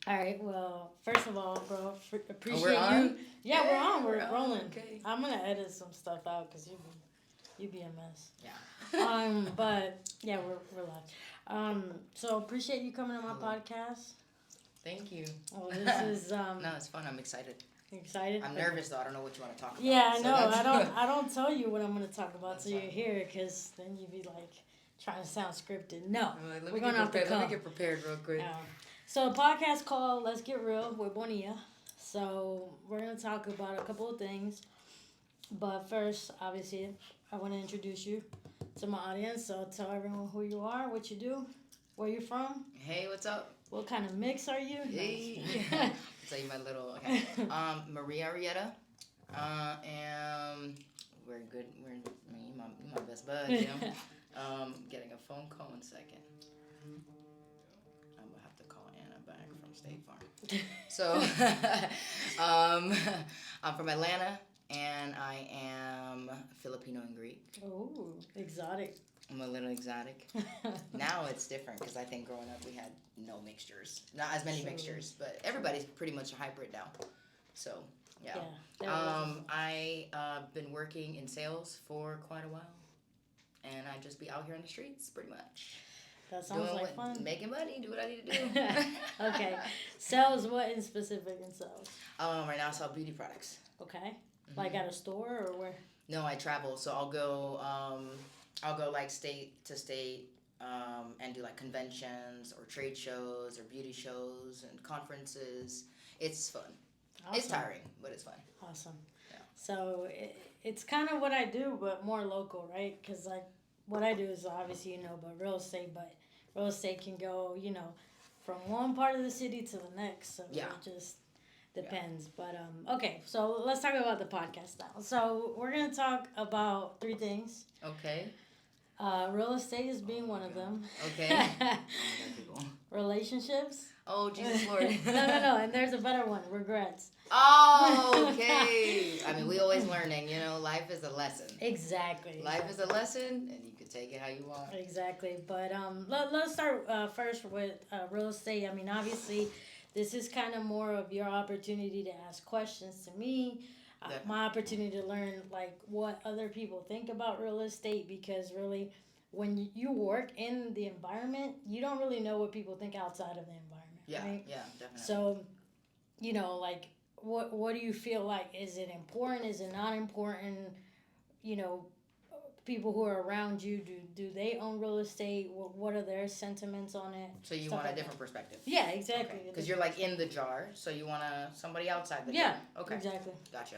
All right. Well, first of all, bro, Oh, we're appreciate on? you. Yeah, we're on. We're We're on. rolling. Okay. I'm gonna edit some stuff out because you be a mess. Yeah. But yeah, we're live. So appreciate you coming on my Hello. podcast. Thank you. Oh, this is No, it's fun. I'm excited. excited. I'm Okay. nervous though. I don't know what you want to talk about. Yeah, I So know. that's I don't. I don't tell you what I'm gonna talk about That's till you're fine. here, because then you'd be like trying to sound scripted. No, I'm like, we're going off the Let cuff. me get prepared real quick. So a podcast called Let's Get Real with Bonilla. So we're gonna talk about a couple of things, but first, obviously, I want to introduce you to my audience. So tell everyone who you are, what you do, where you're from, Hey, what's up? what kind of mix are you? Hey. I'll tell you my little. Okay. Maria Arrieta. And we're good. You my best bud. You know. Getting a phone call in a second. I'm gonna have to call Anna back from State Farm. So, I'm from Atlanta, and I am Filipino and Greek. Oh, exotic. I'm a little exotic. Now it's different because I think growing up we had no mixtures, not as many mixtures, but everybody's pretty much a hybrid now. So, yeah. I been working in sales for quite a while, and I just be out here on the streets pretty much. That sounds like fun. Making money, do what I need to do. Okay. Sales, what in specific in sales? Right now I sell beauty products. Okay. Mm-hmm. Like at a store or where? No, I travel, so I'll go like state to state, and do like conventions or trade shows or beauty shows and conferences. It's fun. Awesome. It's tiring, but it's fun. Awesome. Yeah. So it's kind of what I do, but more local, right? Because like what I do is obviously but real estate, but real estate can go from one part of the city to the next. So Yeah. it just depends. Yeah. But okay, so let's talk about the podcast now. So we're gonna talk about 3 things. Okay. Real estate is being one of them. Okay. Oh my God, people. Relationships. Oh, Jesus Lord. No. And there's a better one. Regrets. Oh, okay. I mean, we always learning, life is a lesson. Exactly. Life is a lesson, and you can take it how you want. Exactly. But let's start first with real estate. I mean, obviously, this is kind of more of your opportunity to ask questions to me. My opportunity to learn like what other people think about real estate, because really when you work in the environment, you don't really know what people think outside of the environment. Yeah, right? Yeah, definitely. So, like what do you feel like? Is it important? Is it not important? People who are around you, do they own real estate? What are their sentiments on it? So you want a different perspective. Yeah, exactly. Because you're like in the jar, so you want somebody outside the jar. Yeah. Okay. Exactly. Gotcha.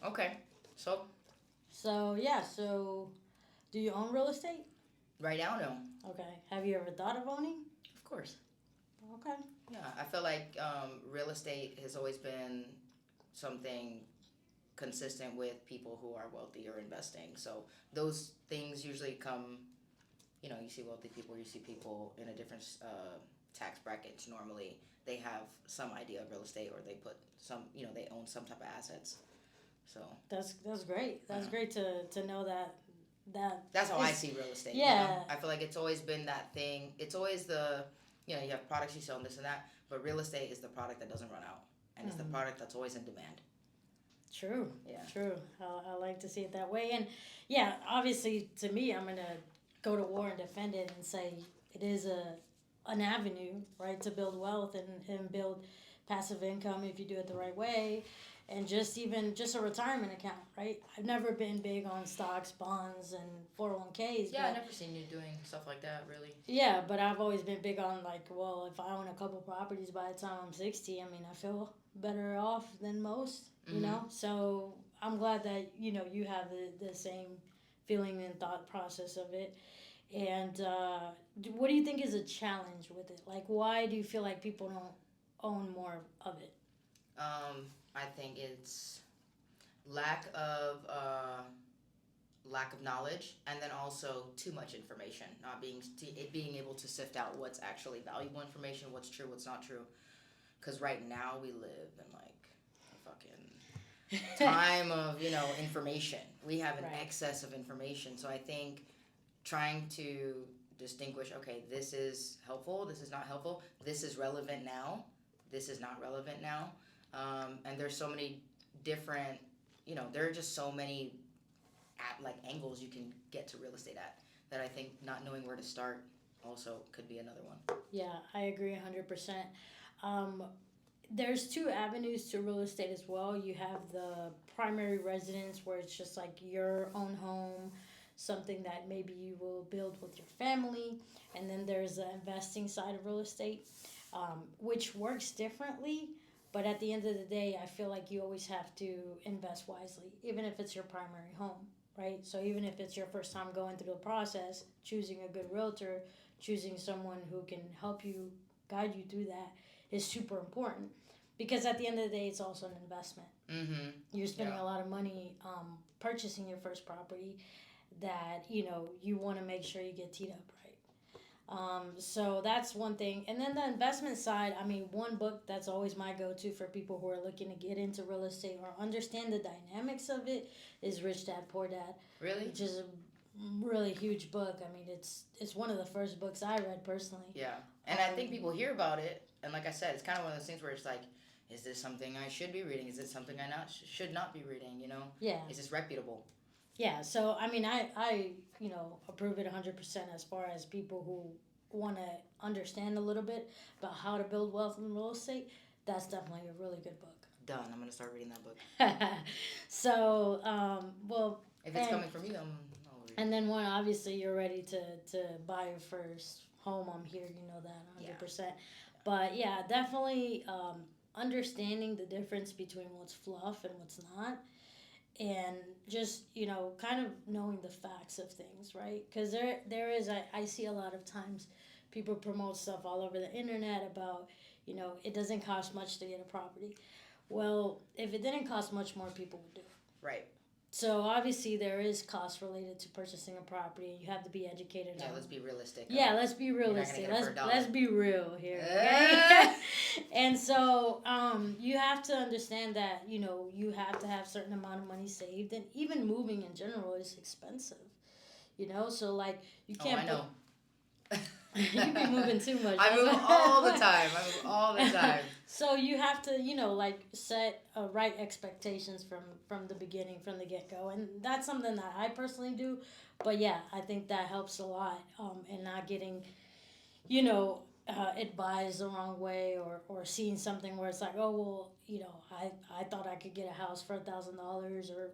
Okay. So do you own real estate? Right now, no. Okay. Have you ever thought of owning? Of course. Okay. Yeah, I feel like real estate has always been something consistent with people who are wealthy or investing. So those things usually come, you see wealthy people, you see people in a different tax brackets. Normally they have some idea of real estate, or they put some, they own some type of assets. So that's great. That's great to know that. That's how I see real estate. Yeah. I feel like it's always been that thing. It's always you have products you sell and this and that, but real estate is the product that doesn't run out, and it's the product that's always in demand. True. Yeah. True. I like to see it that way. And yeah, obviously to me, I'm going to go to war and defend it and say it is an avenue, right, to build wealth and build passive income if you do it the right way. And just a retirement account, right? I've never been big on stocks, bonds, and 401ks. Yeah, I've never seen you doing stuff like that, really. Yeah, but I've always been big on if I own a couple properties by the time I'm 60, I mean, I feel better off than most, you know? So I'm glad that, you have the same feeling and thought process of it. And what do you think is a challenge with it? Like, why do you feel like people don't own more of it? I think it's lack of knowledge, and then also too much information, not being able to sift out what's actually valuable information, what's true, what's not true. Because right now we live in like a fucking time of information. We have an excess of information, so I think trying to distinguish, okay, this is helpful, this is not helpful, this is relevant now, this is not relevant now. And there's so many different, there are just so many angles you can get to real estate at that I think not knowing where to start also could be another one. Yeah, I agree 100%. There's two avenues to real estate as well. You have the primary residence where it's just like your own home, something that maybe you will build with your family. And then there's the investing side of real estate, which works differently. But at the end of the day, I feel like you always have to invest wisely, even if it's your primary home, right? So even if it's your first time going through the process, choosing a good realtor, choosing someone who can help you, guide you through that is super important. Because at the end of the day, it's also an investment. Mm-hmm. You're spending a lot of money purchasing your first property that, you want to make sure you get teed up right. So that's one thing. And then the investment side, I mean, one book that's always my go-to for people who are looking to get into real estate or understand the dynamics of it is Rich Dad Poor Dad. Really? Which is a really huge book. I mean, it's one of the first books I read personally. Yeah. And I think people hear about it, and like I said, it's kind of one of those things where it's like, is this something I should be reading? Is it something I should not be reading, Yeah. Is this reputable? Yeah, so I mean, I approve it 100% as far as people who want to understand a little bit about how to build wealth in real estate. That's definitely a really good book. Done. I'm gonna start reading that book. So, well, if it's coming from you, I'll read it. And then when obviously you're ready to buy your first home, I'm here. You know that 100%. Yeah. But yeah, definitely understanding the difference between what's fluff and what's not. And just, kind of knowing the facts of things, right? Because there is, I see a lot of times people promote stuff all over the internet about, it doesn't cost much to get a property. Well, if it didn't cost much, more people would do it. Right. So obviously there is cost related to purchasing a property, and you have to be educated. Yeah, let's be realistic. Yeah, let's be realistic. Let's be real here. Okay? And so you have to understand that you have to have a certain amount of money saved, and even moving in general is expensive. So like you can't. Oh, I know. You be moving too much. I move all the time. So you have to, set right expectations from the beginning, from the get-go. And that's something that I personally do. But, yeah, I think that helps a lot in not getting, advised the wrong way or seeing something where it's like, oh, well, I thought I could get a house for $1,000 or,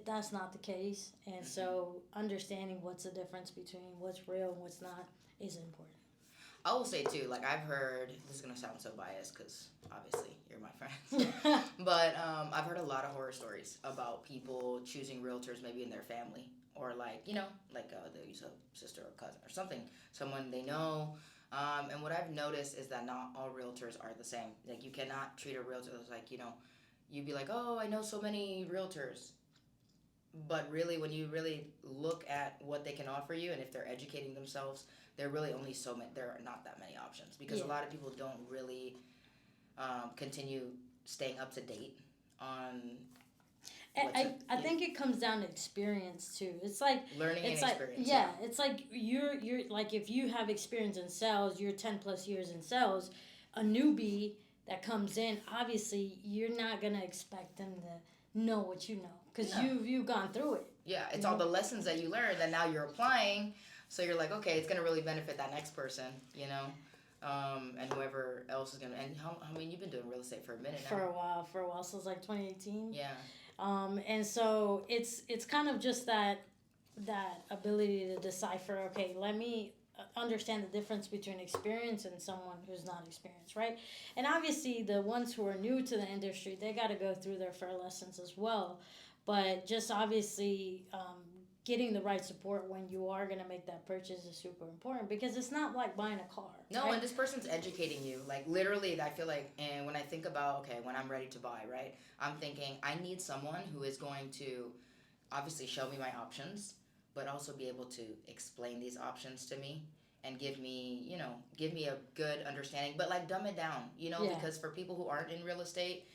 that's not the case. And so understanding what's the difference between what's real and what's not is important. I will say too, I've heard, this is going to sound so biased because obviously you're my friend, but I've heard a lot of horror stories about people choosing realtors maybe in their family or they use a sister or cousin or something, someone they know. And what I've noticed is that not all realtors are the same. You cannot treat a realtor as you'd be like, oh, I know so many realtors. But really, when you really look at what they can offer you and if they're educating themselves, there are really only there are not that many options because a lot of people don't really continue staying up to date on I think it comes down to experience too. It's like learning and experience. Yeah, it's like you're like if you have experience in sales, you're 10 plus years in sales, a newbie that comes in, obviously you're not gonna expect them to know what you know because you've gone through it. Yeah, it's all the lessons that you learned that now you're applying. So you're like, okay, it's gonna really benefit that next person, and whoever else is gonna. And you've been doing real estate for a minute now. For a while, since 2018. Yeah. And so it's kind of just that ability to decipher. Okay, let me understand the difference between experience and someone who's not experienced, right? And obviously, the ones who are new to the industry, they got to go through their fair lessons as well. But just obviously. Getting the right support when you are going to make that purchase is super important because it's not like buying a car. No, right? And this person's educating you. Literally, I feel and when I think about, okay, when I'm ready to buy, right, I'm thinking I need someone who is going to obviously show me my options, but also be able to explain these options to me and give me a good understanding, but dumb it down, because for people who aren't in real estate,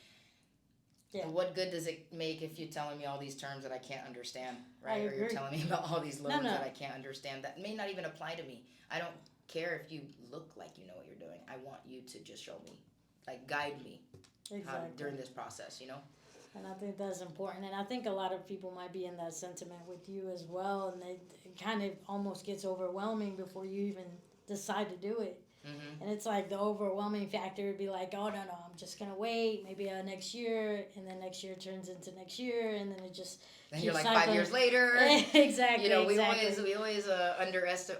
yeah. What good does it make if you're telling me all these terms that I can't understand, right? Or you're telling me about all these loans that I can't understand that may not even apply to me. I don't care if you look like you know what you're doing. I want you to just show me. like guide me Exactly. during this process, And I think that's important. And I think a lot of people might be in that sentiment with you as well. And it kind of almost gets overwhelming before you even decide to do it. Mm-hmm. And it's like the overwhelming factor would be like, oh, no, I'm just going to wait. Maybe next year. And then next year turns into next year. And then it just Then you're like cycling. 5 years later. Exactly. We exactly. always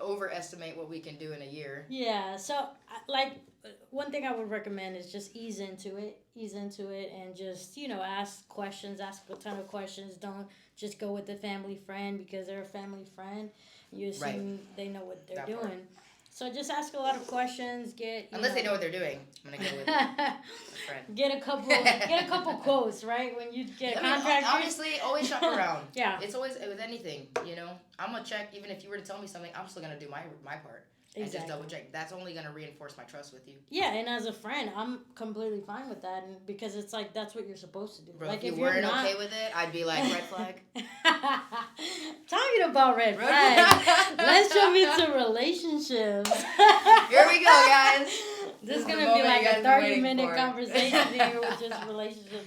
overestimate what we can do in a year. Yeah. So, like, one thing I would recommend is just ease into it, and just, ask questions, ask a ton of questions. Don't just go with the family friend because they're a family friend. You assume they know what they're doing. Part. So just ask a lot of questions. Unless they know what they're doing. I'm gonna go with friend. Get a couple quotes, right? When you get a contract. Honestly, always shop around. Yeah. It's always with anything, I'm gonna check. Even if you were to tell me something, I'm still gonna do my part. Exactly. And just double check. That's only gonna reinforce my trust with you. Yeah, and as a friend, I'm completely fine with that, and because it's like that's what you're supposed to do. Bro, like if you weren't okay with it, I'd be like red flag. Talking about red flag, let's jump into relationships. Here we go, guys. This is gonna be like a 30-minute conversation here with just relationships.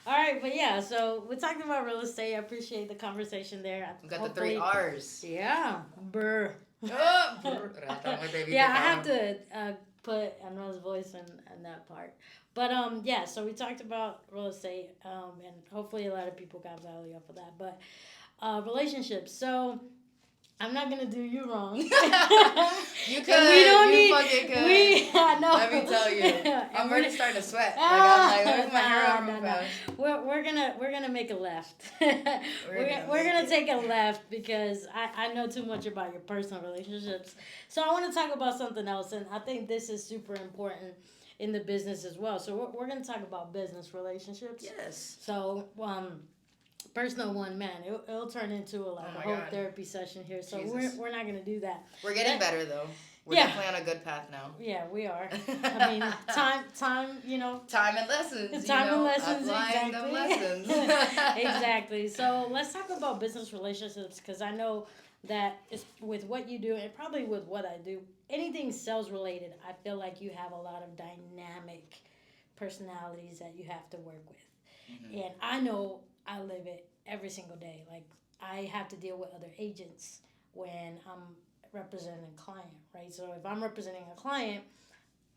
All right, but yeah, so we're talking about real estate. I appreciate the conversation there. We got the 3 R's. Yeah, brr. Yeah, I have to put Anna's voice in that part. But yeah, so we talked about real estate, and hopefully a lot of people got value off of that. But relationships. So I'm not gonna do you wrong. You could. We don't need. Fucking could. I know. Let me tell you, I'm already starting to sweat. I'm like, where's my hair? We're gonna make a left. we're gonna take a left because I know too much about your personal relationships. So I want to talk about something else, and I think this is super important in the business as well. So we're gonna talk about business relationships. Yes. So personal one, man, it'll turn into a whole therapy session here. So we're not gonna do that. We're getting better though. We're definitely on a good path now. Yeah, we are. I mean, time, Time and lessons. Time and lessons, applying exactly. Them lessons. Exactly. So let's talk about business relationships because I know that it's with what you do and probably with what I do, anything sales related, I feel like you have a lot of dynamic personalities that you have to work with. Mm-hmm. And I know I live it every single day. Like, I have to deal with other agents when I'm representing a client, right? So if I'm representing a client,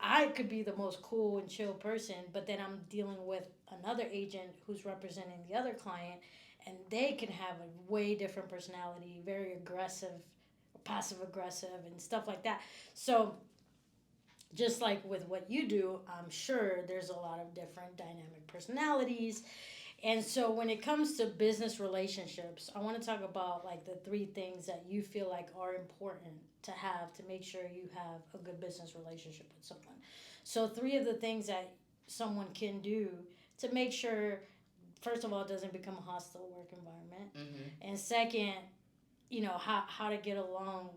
I could be the most cool and chill person, but then I'm dealing with another agent who's representing the other client, and they can have a way different personality, very aggressive, passive aggressive, and stuff like that. So just like with what you do, I'm sure there's a lot of different dynamic personalities. And so when it comes to business relationships, I want to talk about like the 3 things that you feel like are important to have to make sure you have a good business relationship with someone. So 3 of the things that someone can do to make sure, first of all, it doesn't become a hostile work environment. Mm-hmm. And second, how to get along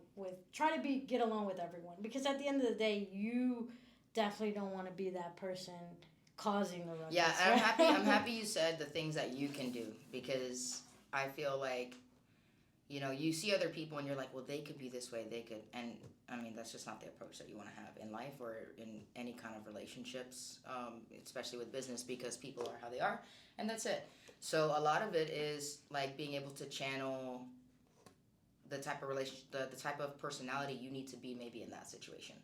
get along with everyone. Because at the end of the day, you definitely don't want to be that person causing the ruckus. Yeah, and I'm happy you said the things that you can do, because I feel like, you see other people and you're like, well, they could be this way, they could, and I mean, that's just not the approach that you want to have in life or in any kind of relationships, especially with business, because people are how they are, and that's it. So a lot of it is like being able to channel the type of the type of personality you need to be maybe in that situation.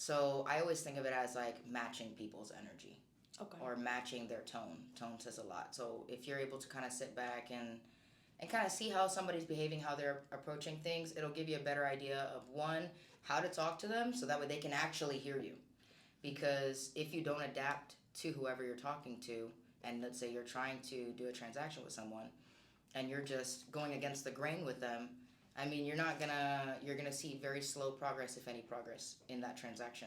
So I always think of it as like matching people's energy. Okay. Or matching their tone. Tone says a lot. So if you're able to kind of sit back and kind of see how somebody's behaving, how they're approaching things, it'll give you a better idea of, one, how to talk to them so that way they can actually hear you. Because if you don't adapt to whoever you're talking to, and let's say you're trying to do a transaction with someone and you're just going against the grain with them, I mean, you're gonna see very slow progress, if any progress, in that transaction.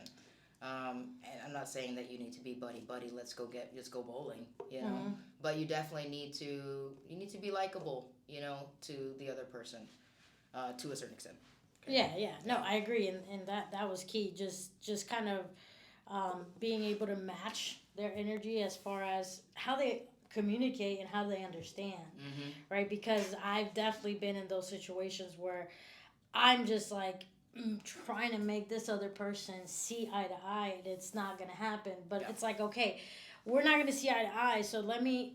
And I'm not saying that you need to be buddy, let's go bowling, Mm-hmm. But you definitely need to be likable, to the other person, to a certain extent. Okay. Yeah. No, I agree, and that was key. Just kind of being able to match their energy as far as how they communicate and how they understand, mm-hmm. right? Because I've definitely been in those situations where I'm just like, trying to make this other person see eye to eye, it's not gonna happen. But Yeah. it's like, okay, we're not gonna see eye to eye, so let me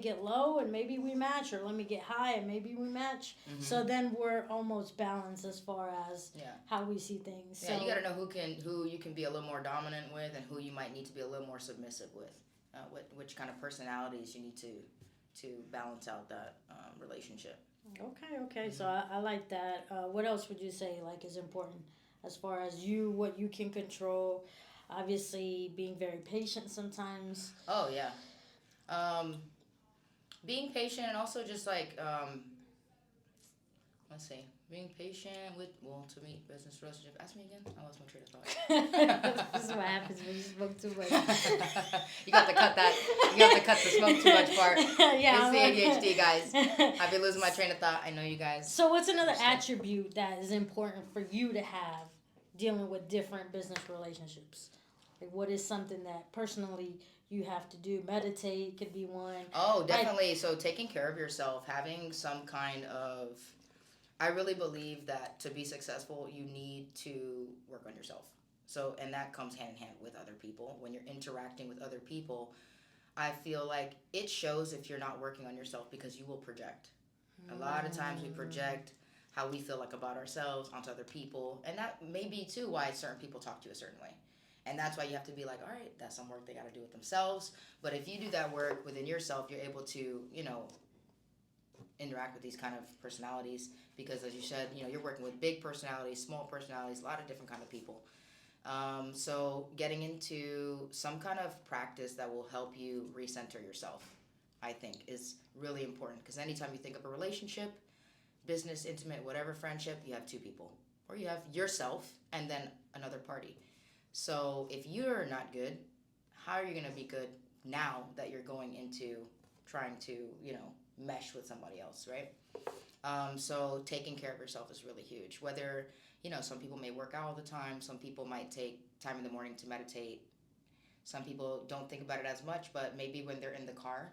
get low and maybe we match, or let me get high and maybe we match. Mm-hmm. So then we're almost balanced as far as Yeah. how we see things. Yeah, So you gotta know who you can be a little more dominant with, and who you might need to be a little more submissive with. Which kind of personalities you need to balance out that relationship. okay. So I like that. What else would you say like is important as far as what you can control? Obviously, being very patient sometimes. Oh yeah, being patient, and also just like let's see, being patient with to meet business relationship. Ask me again. I lost my train of thought. This is what happens when you smoke too much. You got to cut that. You have to cut the smoke too much part. Yeah, it's the ADHD, guys. I've been losing my train of thought. I know you guys. So what's another attribute that is important for you to have dealing with different business relationships? Like, what is something that personally you have to do? Meditate could be one. Oh, definitely. So taking care of yourself, having some kind of... I really believe that to be successful, you need to work on yourself. So, and that comes hand in hand with other people. When you're interacting with other people, I feel like it shows if you're not working on yourself, because you will project. A lot of times we project how we feel like about ourselves onto other people. And that may be too why certain people talk to you a certain way. And that's why you have to be like, all right, that's some work they got to do with themselves. But if you do that work within yourself, you're able to, interact with these kind of personalities, because as you said, you're working with big personalities, small personalities, a lot of different kind of people. So getting into some kind of practice that will help you recenter yourself, I think, is really important, because anytime you think of a relationship, business, intimate, whatever, friendship, you have two people, or you have yourself and then another party. So if you're not good, how are you going to be good now that you're going into trying to, mesh with somebody else, right? So taking care of yourself is really huge. Whether, some people may work out all the time. Some people might take time in the morning to meditate. Some people don't think about it as much, but maybe when they're in the car,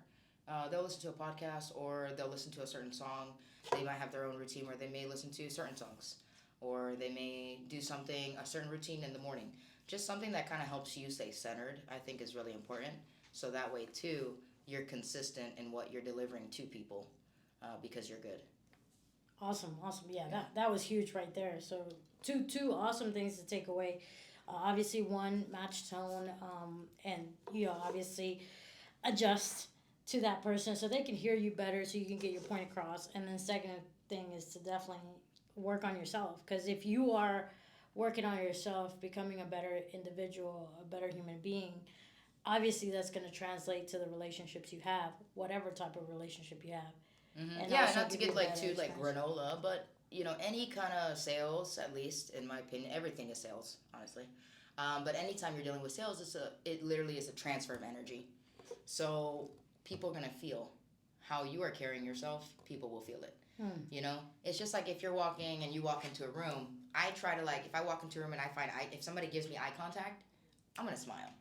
they'll listen to a podcast, or they'll listen to a certain song. They might have their own routine where they may listen to certain songs, or they may do a certain routine in the morning. Just something that kind of helps you stay centered, I think, is really important. So that way, too, you're consistent in what you're delivering to people, because you're good. Awesome. Yeah, that was huge right there. So two awesome things to take away. Obviously, one, match tone, and obviously adjust to that person so they can hear you better, so you can get your point across. And then second thing is to definitely work on yourself, because if you are working on yourself, becoming a better individual, a better human being, obviously that's going to translate to the relationships you have, whatever type of relationship you have. Mm-hmm. And yeah, not to get too granola, but any kind of sales, at least in my opinion, everything is sales, honestly. But anytime you're dealing with sales, it literally is a transfer of energy. So people are gonna feel how you are carrying yourself. People will feel it. It's just like if you're walking and you walk into a room. I try to, if I walk into a room and I find if somebody gives me eye contact, I'm gonna smile,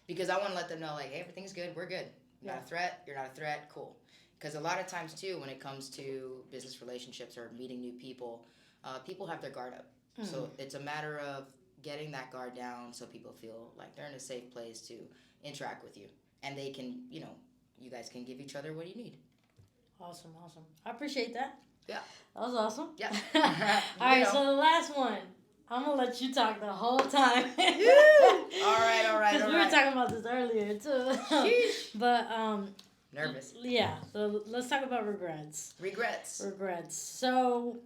because I want to let them know, hey, everything's good, we're good. Not a threat, you're not a threat, cool. Because a lot of times, too, when it comes to business relationships or meeting new people, people have their guard up. So it's a matter of getting that guard down so people feel like they're in a safe place to interact with you. And they can, you guys can give each other what you need. Awesome. I appreciate that. Yeah. That was awesome. Yeah. All right, so the last one. I'm going to let you talk the whole time. All right. Because we were talking about this earlier, too. Sheesh. But, nervous. Yeah, so let's talk about regrets. Regrets. So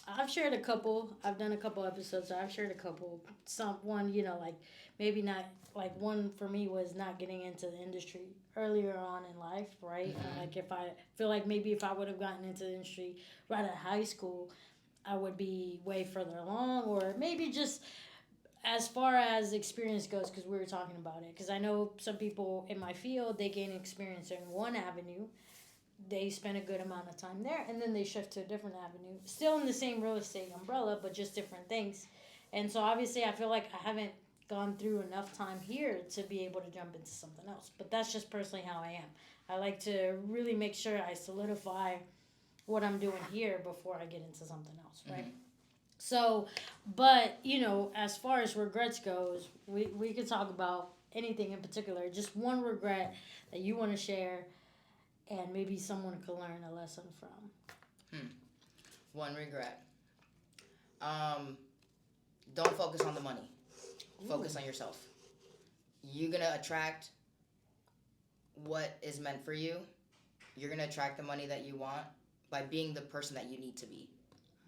I've shared a couple. I've done a couple episodes. So I've shared a couple. One, maybe not, one for me was not getting into the industry earlier on in life, right? Mm-hmm. If I feel like maybe if I would have gotten into the industry right at high school, I would be way further along, or maybe just as far as experience goes, because we were talking about it. Because I know some people in my field, they gain experience in one avenue, they spend a good amount of time there, and then they shift to a different avenue. Still in the same real estate umbrella, but just different things. And so obviously I feel like I haven't gone through enough time here to be able to jump into something else. But that's just personally how I am. I like to really make sure I solidify what I'm doing here before I get into something else, right? So, but you know, as far as regrets goes, we could talk about anything in particular. Just one regret that you want to share, and maybe someone could learn a lesson from. Hmm. One regret. Um, don't focus on the money. Focus Ooh. on yourself. You're gonna attract what is meant for you. You're gonna attract the money that you want by being the person that you need to be.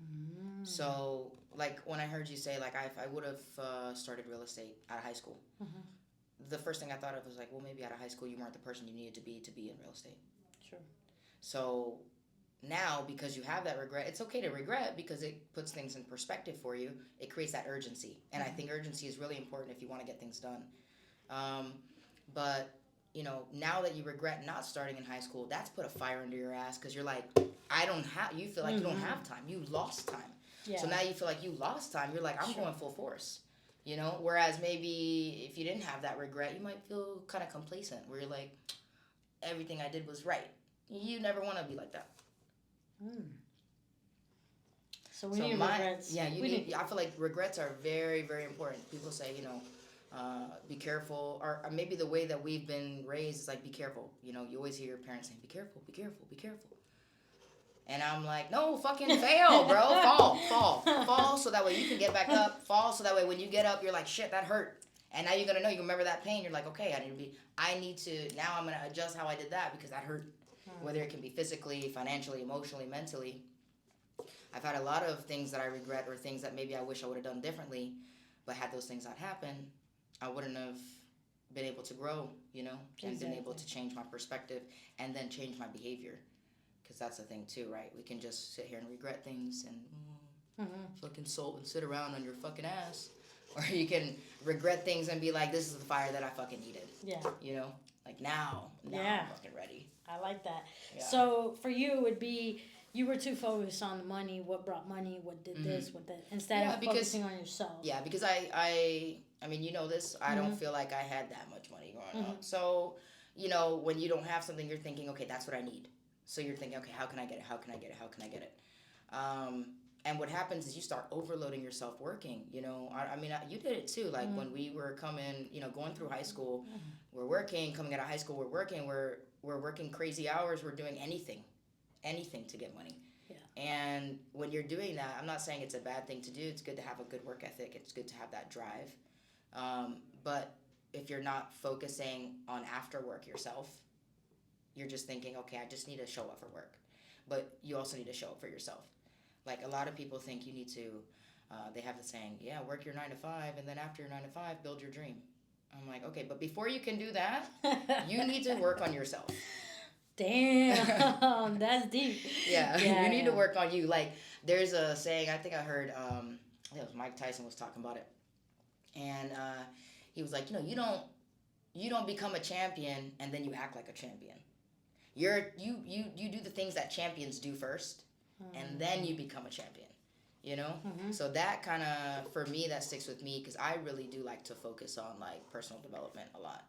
Mm. So, like when I heard you say, like, if I would have started real estate out of high school, Mm-hmm. the first thing I thought of was like, well, maybe out of high school you weren't the person you needed to be in real estate. Sure. So now, because you have that regret, it's okay to regret because it puts things in perspective for you. It creates that urgency, and I think urgency is really important if you want to get things done. Um, but you know, now that you regret not starting in high school, that's put a fire under your ass because you're like, I don't have. You feel like you don't have time. You lost time. Yeah. So now you feel like you lost time. You're like, I'm Sure. going full force. You know, whereas maybe if you didn't have that regret, you might feel kind of complacent, where you're like, everything I did was right. You never want to be like that. Mm. So we need regrets. Yeah, you we need. I feel like regrets are very, very important. People say, you know, be careful, or maybe the way that we've been raised is like, be careful. You know, you always hear your parents saying, be careful, be careful, be careful. And I'm like, no, fucking fail, bro. Fall, so that way you can get back up. Fall, so that way when you get up, you're like, shit, that hurt. And now you're gonna know. You remember that pain. You're like, okay, I need to. Now I'm gonna adjust how I did that because that hurt. Whether it can be physically, financially, emotionally, mentally. I've had a lot of things that I regret or things that maybe I wish I would have done differently, but had those things not happen, I wouldn't have been able to grow, you know, and been able to change my perspective and then change my behavior. Because that's the thing too, right? We can just sit here and regret things and fucking sulk and sit around on your fucking ass. Or you can regret things and be like, this is the fire that I fucking needed. Yeah. You know? Like now Yeah. I'm fucking ready. I like that. Yeah. So for you, it would be you were too focused on the money, what brought money, what did this, what that, instead of focusing on yourself. Yeah, because I mean, you know this, I don't feel like I had that much money growing up. So, you know, when you don't have something, you're thinking, okay, that's what I need. So you're thinking, okay, how can I get it? How can I get it? How can I get it? And what happens is you start overloading yourself working. You know, I mean, you did it too. Like when we were coming, you know, going through high school, we're working. Coming out of high school, we're working. We're working crazy hours. We're doing anything to get money. Yeah. And when you're doing that, I'm not saying it's a bad thing to do. It's good to have a good work ethic. It's good to have that drive. But if you're not focusing on after work yourself, you're just thinking, okay, I just need to show up for work. But you also need to show up for yourself. Like a lot of people think you need to, they have the saying, yeah, work your 9 to 5, and then after your 9 to 5, build your dream. I'm like, okay, but before you can do that, you need to work on yourself. Damn, that's deep. Yeah, you need to work on you. Like, there's a saying, I think I heard, I think it was Mike Tyson was talking about it. And he was like, you know, you don't become a champion and then you act like a champion. You do the things that champions do first, and then you become a champion, you know? So that kind of, for me, that sticks with me because I really do like to focus on, like, personal development a lot.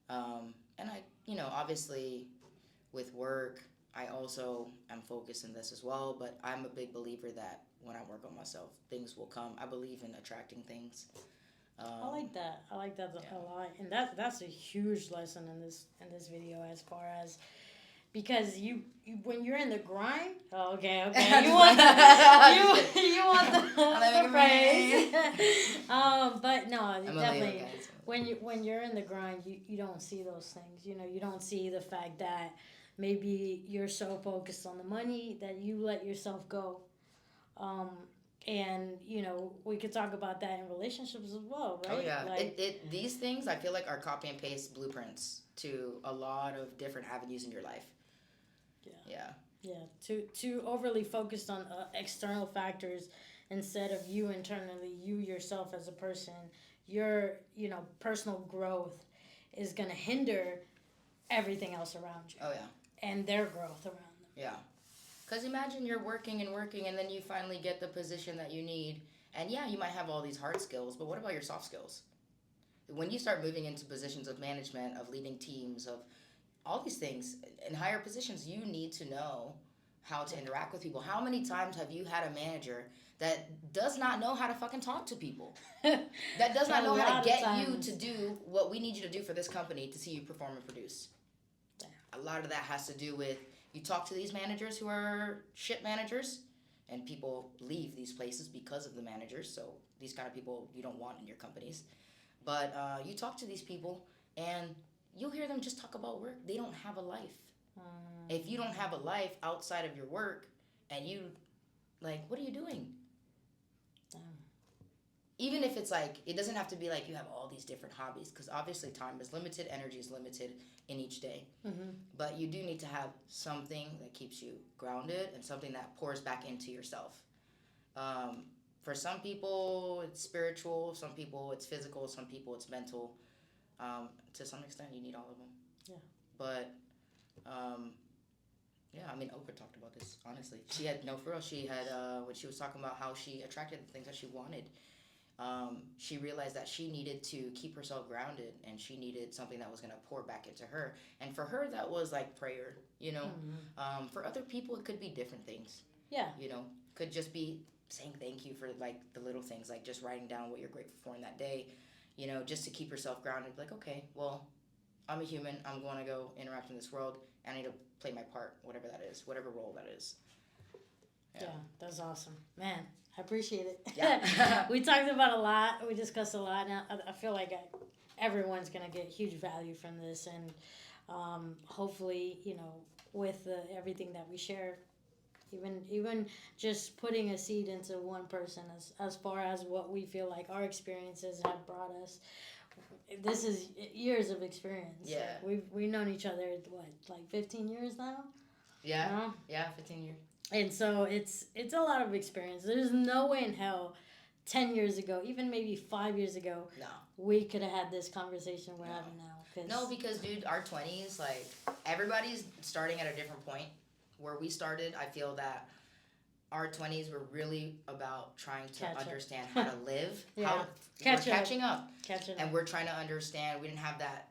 And I, you know, obviously with work, I also am focused in this as well, but I'm a big believer that when I work on myself, things will come. I believe in attracting things. I like that. I like that a lot, and that's a huge lesson in this video as far as because you when you're in the grind. Oh, okay. You want the phrase. But no, definitely when you're in the grind, you don't see those things. You know, you don't see the fact that maybe you're so focused on the money that you let yourself go. And you know, we could talk about that in relationships as well, right? Oh yeah, like, these things I feel like are copy and paste blueprints to a lot of different avenues in your life. Yeah. Too overly focused on external factors instead of you internally, you yourself as a person. Your personal growth is gonna hinder everything else around you. Oh yeah. And their growth around them. Yeah. Because imagine you're working and then you finally get the position that you need. And yeah, you might have all these hard skills, but what about your soft skills? When you start moving into positions of management, of leading teams, of all these things, in higher positions, you need to know how to interact with people. How many times have you had a manager that does not know how to fucking talk to people? That does not know how to get you to do what we need you to do for this company to see you perform and produce. A lot of that has to do with you talk to these managers who are shit managers, and people leave these places because of the managers. So these kind of people you don't want in your companies. But you talk to these people, and you'll hear them just talk about work. They don't have a life. If you don't have a life outside of your work, and you, like, what are you doing? Even if it's like, it doesn't have to be like you have all these different hobbies, because obviously time is limited, energy is limited in each day. But you do need to have something that keeps you grounded and something that pours back into yourself. For some people, it's spiritual. Some people, it's physical. Some people, it's mental. To some extent, you need all of them. Yeah. But, yeah, I mean, Oprah talked about this, honestly. She had, no, for real, she had, when she was talking about how she attracted the things that she wanted, she realized that she needed to keep herself grounded, and she needed something that was going to pour back into her. And for her, that was like prayer, you know. For other people, it could be different things. Yeah. You know, could just be saying thank you for, like, the little things, like just writing down what you're grateful for in that day, you know, just to keep yourself grounded. Like, okay, well, I'm a human. I'm going to go interact in this world, and I need to play my part, whatever that is, whatever role that is. Yeah, that's awesome. Man, I appreciate it. Yeah. We talked about a lot. We discussed a lot. Now, I feel like everyone's going to get huge value from this. And hopefully, you know, with everything that we share, even just putting a seed into one person as far as what we feel like our experiences have brought us. This is years of experience. Yeah. We've known each other, what, like 15 years now? Yeah. You know? Yeah, 15 years. And so it's a lot of experience. There's no way in hell 10 years ago, even maybe 5 years ago, No. we could have had this conversation we're having now. No, because, dude, our 20s, like, everybody's starting at a different point. Where we started, I feel that our 20s were really about trying to understand how to live. Yeah. Catching up. And we're trying to understand, we didn't have that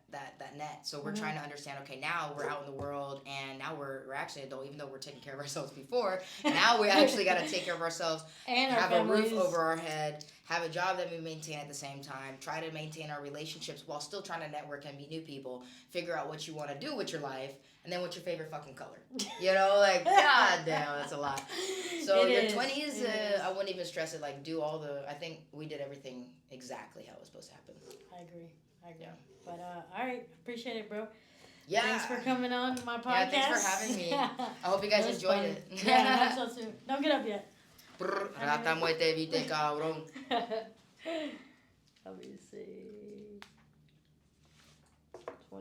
net. So we're trying to understand, okay, now we're out in the world, and now we're actually adult, even though we're taking care of ourselves before. Now we actually got to take care of ourselves, and have a roof over our head, have a job that we maintain at the same time, try to maintain our relationships while still trying to network and meet new people, figure out what you want to do with your life, and then what's your favorite fucking color. You know, like, god damn, that's a lot. So your 20s, I wouldn't even stress it, like, do all I think we did everything exactly how it was supposed to happen. I agree. Yeah. But, all right, appreciate it, bro. Yeah. Thanks for coming on my podcast. Yeah, thanks for having me. I hope you guys enjoyed it. Yeah, I hope so too. Don't get up yet. Rata muete vite cabrón. Let me see.